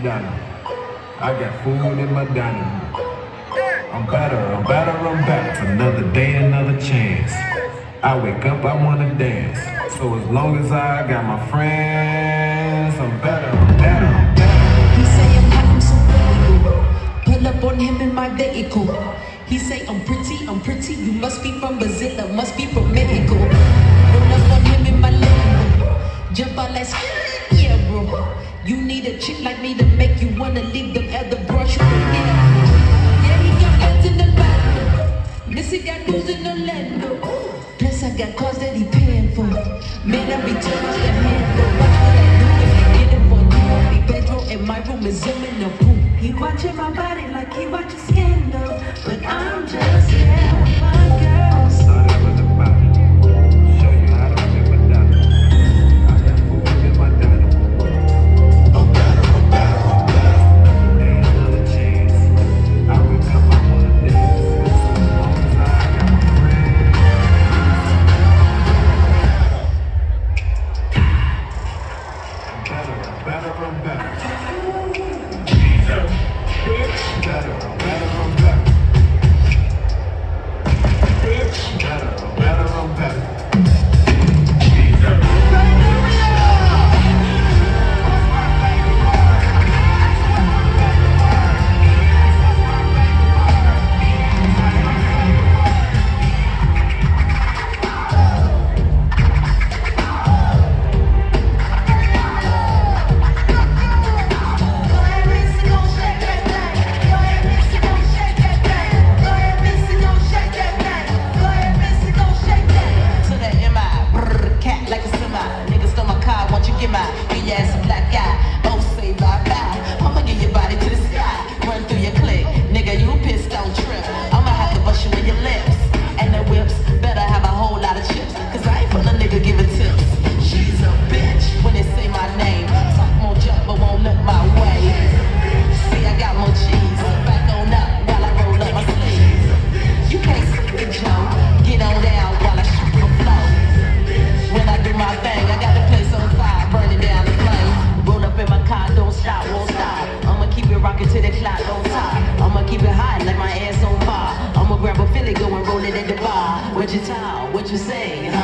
dining room. I got food in my dining room. I'm better. It's another day, another chance. I wake up, I wanna dance. So as long as I got my friends, I'm better. He say I'm hot, I'm so critical. Pull up on him in my vehicle. He say I'm pretty. You must be from Brazil, must be from Mexico. Roll up on him in my Lambo. Jump out like yeah, bro. You need a chick like me to make you wanna leave them other brush. Yeah, he got bands in the band. Missy got moves in Orlando. Plus I got cars that he paying for. Man, I be too much to handle. Watch what I do if you get him on you. I be Pedro and my room is zooming the boom. He watching my body like he watching Scandal. But I'm just here with my girls. Started with the body. Show you how to flip a dollar. I got food in my dining room. I'm better. Day another chance. I wake up, I wanna dance. So as long as I got my friends. I'm better. Bitch. Better. Bitch. What you say?